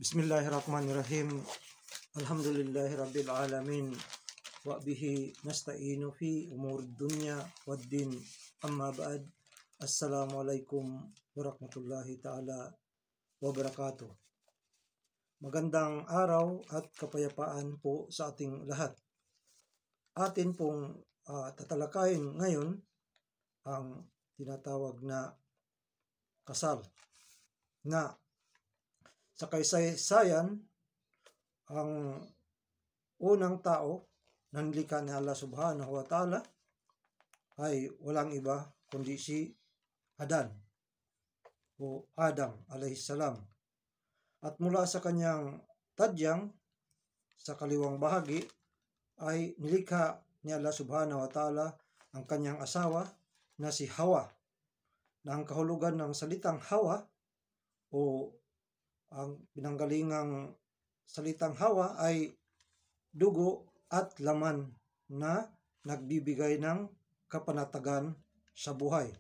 Bismillahirrahmanirrahim. Alhamdulillahi rabbil alamin. Wa bihi nasta'inu fi umuri dunya waddin. Amma ba'd. Assalamualaikum warahmatullahi ta'ala wabarakatuh. Magandang araw at kapayapaan po sa ating lahat. Atin pong tatalakayin ngayon ang tinatawag na kasal, na sa kasaysayan ang unang tao na nilikha ni Allah subhanahu wa ta'ala ay walang iba kundi si Adan o Adam alayhis salam. At mula sa kanyang tadyang sa kaliwang bahagi ay nilikha ni Allah subhanahu wa ta'ala ang kanyang asawa na si Hawa, na ang kahulugan ng salitang Hawa o ang pinanggalingang salitang Hawa ay dugo at laman na nagbibigay ng kapanatagan sa buhay.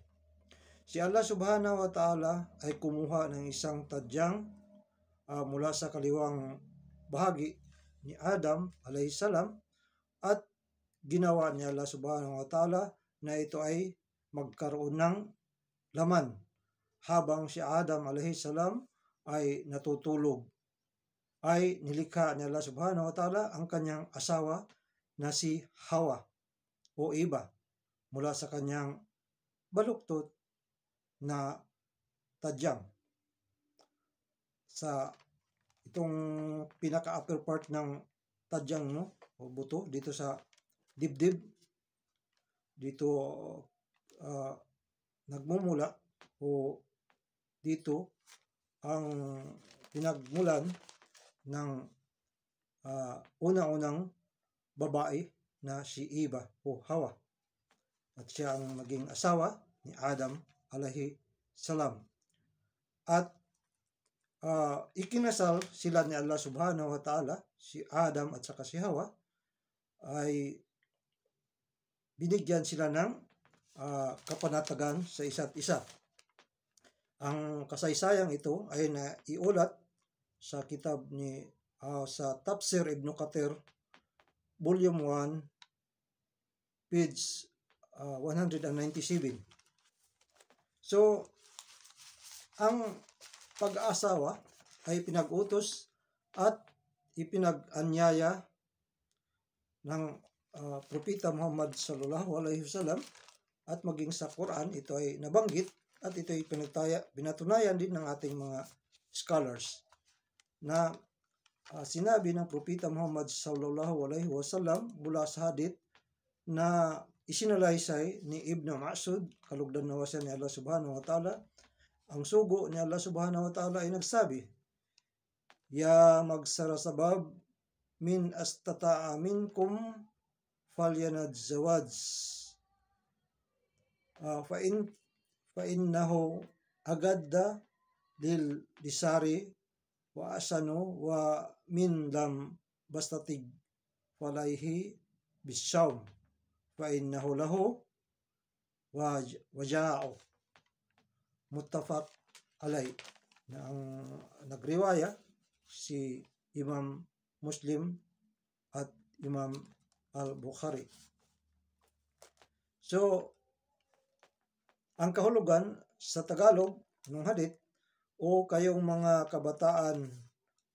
Si Allah subhanahu wa ta'ala ay kumuha ng isang tadyang mula sa kaliwang bahagi ni Adam alayhis salam at ginawa ni Allah subhanahu wa ta'ala na ito ay magkaroon ng laman habang si Adam alayhis salam ay natutulog. Ay nilikha ni Allah subhanahu wa ta'ala ang kanyang asawa na si Hawa o Eva mula sa kanyang baluktot na tadyang. Sa itong pinaka-upper part ng tadyang o buto dito sa dibdib, dito nagmumula o dito ang pinagmulan ng unang-unang babae na si Eva o Hawa, at siya ang naging asawa ni Adam alayhi salam. At ikinasal sila ni Allah subhanahu wa ta'ala, si Adam at saka si Hawa, ay binigyan sila ng kapanatagan sa isa't isa. Ang kasaysayang ito ay naiulat sa kitab ni sa Tafsir Ibn Kathir, Volume 1, page 197. So, ang pag-aasawa ay pinag-utos at ipinag-anyaya ng Propeta Muhammad sallallahu alaihi wasallam, at maging sa Quran ito ay nabanggit. At ito ay pinatunayan din ng ating mga scholars na sinabi ng Propeta Muhammad sallallahu alaihi wasallam mula sa hadith na isinalaysay ni Ibn Mas'ud, kalugdan nawa siya ni Allah subhanahu wa ta'ala. Ang sugo ni Allah subhanahu wa ta'ala ay nagsabi, "Ya magsarasabab min astata'a minkum falyanadzawaj فإنه أجد للسار وأحسن ومن لم يستطع فعليه بالصوم فإنه له وجاء." Muttafaq alay. Na ang nagriwaya si Imam Muslim at Imam Al-Bukhari. So, ang kahulugan sa Tagalog ng hadith, "O kayong mga kabataan,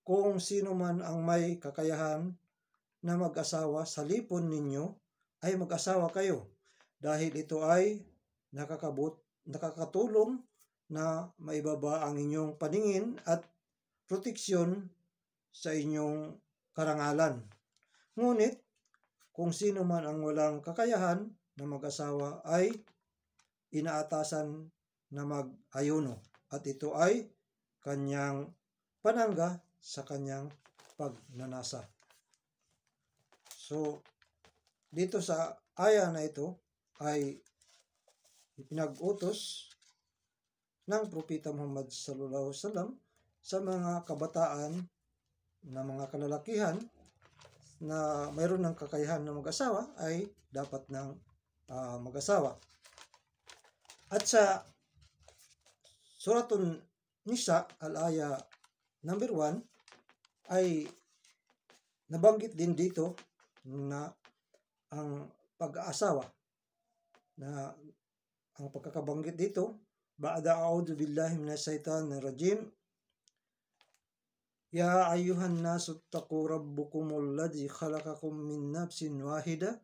kung sino man ang may kakayahan na mag-asawa sa lipon ninyo, ay mag-asawa kayo, dahil ito ay nakakatulong na maibaba ang inyong paningin at proteksyon sa inyong karangalan. Ngunit, kung sino man ang walang kakayahan na mag-asawa ay inaatasan na mag-ayuno, at ito ay kanyang panangga sa kanyang pagnanasa." So, dito sa aya na ito ay ipinag-utos ng Propeta Muhammad sallallahu alaihi wasallam sa mga kabataan na mga kalalakihan na mayroon ng kakayahan na mag-asawa ay dapat ng mag-asawa. At sa Suratun Nisa, al-aya number 1, ay nabanggit din dito na ang pag-aasawa, na ang pagkakabanggit dito, ba'da a'udhu billahi minash shaitanir rajim, ya ayyuhan nasu taqu rabbukumul ladzi khalaqakum min nafsin wahida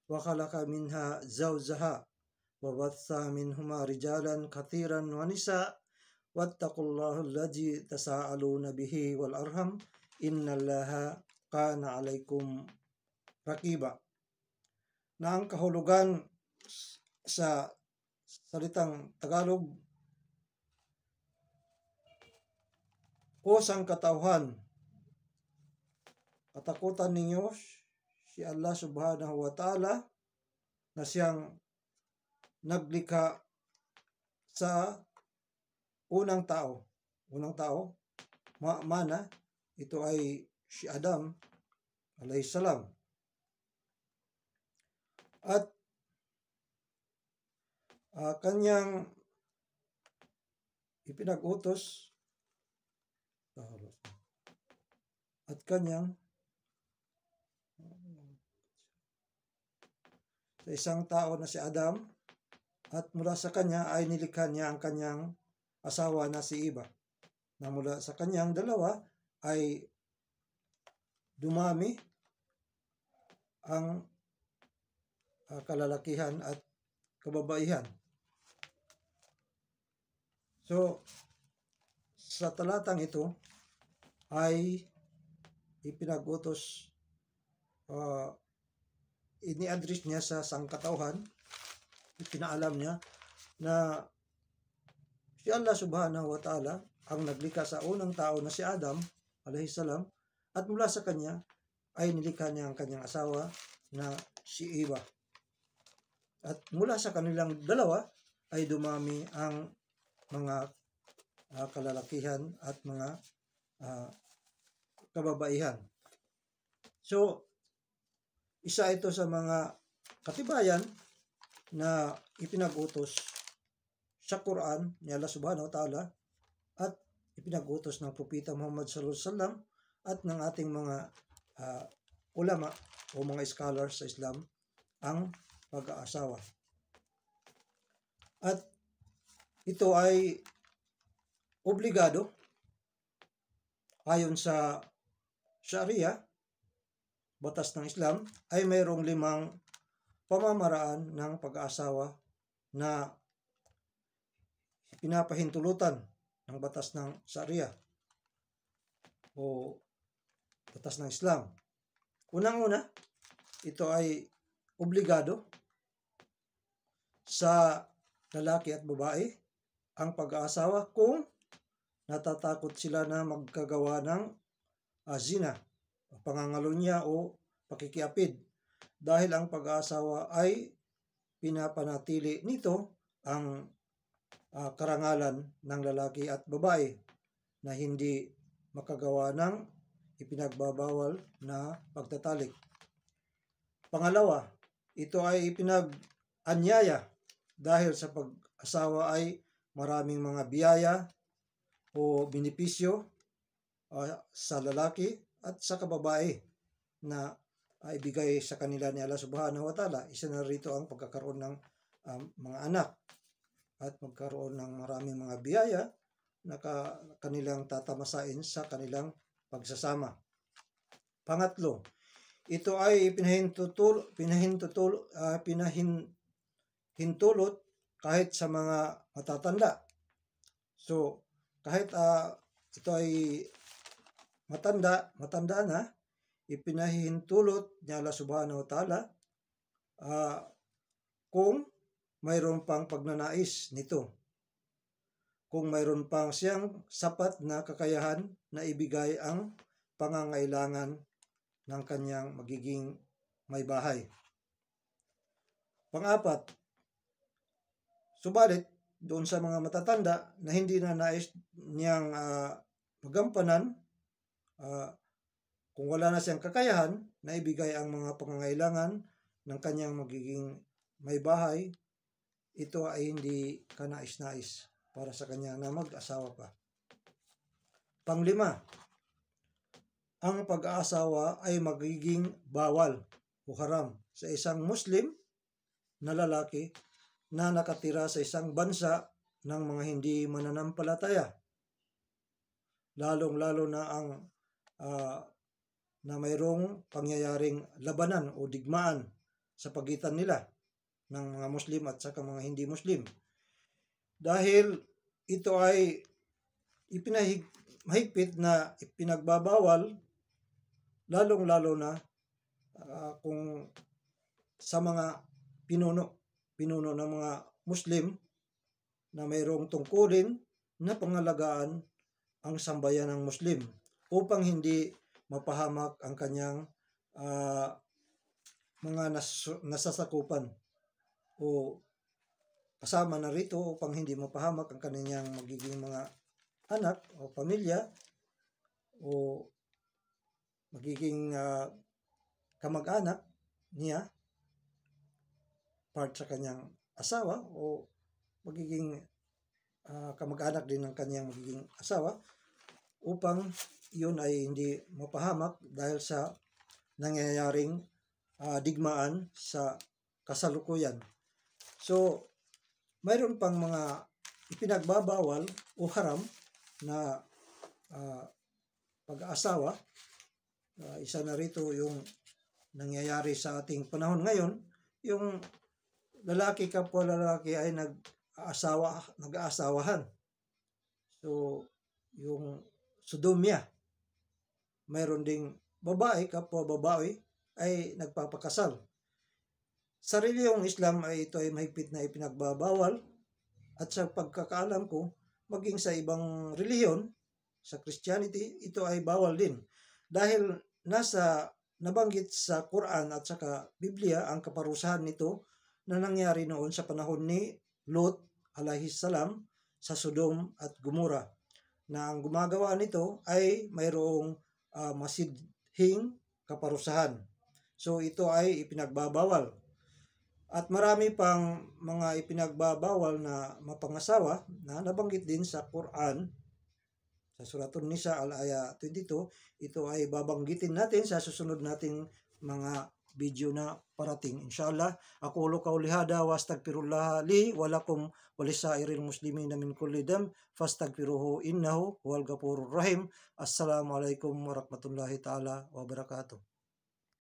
wa khalaqa minha zawjaha wa batha minhuma rijalan katsiran wa nisa wattaqullaha alladzi tasaaluna bihi wal arham innallaha kana 'alaikum raqiba. Na ang kahulugan sa salitang Tagalog, o sangkatauhan, katakutan ninyo si Allah subhanahu wa ta'ala na siyang naglikha sa unang tao. Mana ito ay si Adam alayhis salam. At kanyang ipinag-utos at kanyang sa isang tao na si Adam, at mula sa kanya ay nilikha niya ang kanyang asawa na si Eva, na mula sa kanyang dalawa ay dumami ang kalalakihan at kababaihan. So, sa talatang ito ay ipinag-utos, ini-address niya sa sangkatauhan, ipinaalam niya na si Allah subhanahu wa ta'ala ang naglikha sa unang tao na si Adam alayhis salam, at mula sa kanya ay nilikha niya ang kanyang asawa na si Eva. At mula sa kanilang dalawa ay dumami ang mga kalalakihan at mga kababaihan. So, isa ito sa mga katibayan na ipinag-utos sa Quran ni Allah subhanahu wa ta'ala at ipinag-utos ng Propeta Muhammad sallallahu alaihi wasallam at ng ating mga ulama o mga scholars sa Islam, ang pag-aasawa. At ito ay obligado ayon sa Sharia, batas ng Islam, ay mayroong 5 pamamaraan ng pag-aasawa na pinapahintulutan ng batas ng Sharia o batas ng Islam. Unang-una, ito ay obligado sa lalaki at babae ang pag-aasawa kung natatakot sila na magkagawa ng zina, pangangalunya o pakikiapid, dahil ang pag-aasawa ay pinapanatili nito ang karangalan ng lalaki at babae na hindi makagawa ng ipinagbabawal na pagtatalik. Pangalawa, ito ay ipinag-anyaya dahil sa pag-asawa ay maraming mga biyaya o benepisyo sa lalaki at sa kababae na ibigay sa kanila ni Allah subhanahu wa ta'ala. Isa na rito ang pagkakaroon ng mga anak at magkaroon ng maraming mga biyaya na kanilang tatamasain sa kanilang pagsasama. Pangatlo, ito ay pinahintulot kahit sa mga matatanda. So, kahit ito ay matanda na, ipinahintulot ni Allah subhanahu wa ta'ala kung mayroon pang pagnanais nito, kung mayroon pang siyang sapat na kakayahan na ibigay ang pangangailangan ng kanyang magiging may bahay. Pang-apat, subalit doon sa mga matatanda na hindi na nais niyang magampanan, kung wala na siyang kakayahan na ibigay ang mga pangangailangan ng kanyang magiging may bahay, ito ay hindi kanais-nais para sa kanya na mag-asawa pa. Panglima, ang pag-aasawa ay magiging bawal o haram sa isang Muslim na lalaki na nakatira sa isang bansa ng mga hindi mananampalataya. Lalong-lalo na ang na mayroong pangyayaring labanan o digmaan sa pagitan nila ng mga Muslim at saka mga hindi Muslim. Dahil ito ay mahigpit na ipinagbabawal, lalong-lalo na kung sa mga pinuno ng mga Muslim na mayroong tungkulin na pangalagaan ang sambayan ng Muslim upang hindi mapahamak ang kanyang mga nasasakupan o kasama na rito upang hindi mapahamak ang kanyang magiging mga anak o pamilya o magiging kamag-anak niya, part sa kanyang asawa o magiging kamag-anak din ng kanyang magiging asawa, upang yun ay hindi mapahamak dahil sa nangyayaring digmaan sa kasalukuyan. So, mayroon pang mga ipinagbabawal o haram na pag-aasawa. Isa na rito yung nangyayari sa ating panahon ngayon, yung lalaki kapwa lalaki ay nag-aasawahan. So, yung sodomia. Mayroon ding babae kapwa babae ay nagpapakasal. Sa relihiyong Islam ay ito ay mahigpit na ipinagbabawal, at sa pagkakaalam ko, maging sa ibang relihiyon, sa Christianity, ito ay bawal din. Dahil nabanggit sa Quran at saka Biblia ang kaparusahan nito na nangyari noon sa panahon ni Lot alayhis salam sa Sodom at Gomora, na ang gumagawa nito ay mayroong masidhing kaparusahan. So ito ay ipinagbabawal. At marami pang mga ipinagbabawal na mapangasawa na nabanggit din sa Quran, sa Suratun Nisa al-aya 22. Ito ay babanggitin natin sa susunod nating mga video na parating. Inshallah, aqulu qawli hada wa astaghfirullah li wa lakum wa lisairil muslimin min kulli dam fastaghfiruhu innahu huwal ghafurur rahim. Assalamualaikum warahmatullahi taala wabarakatuh.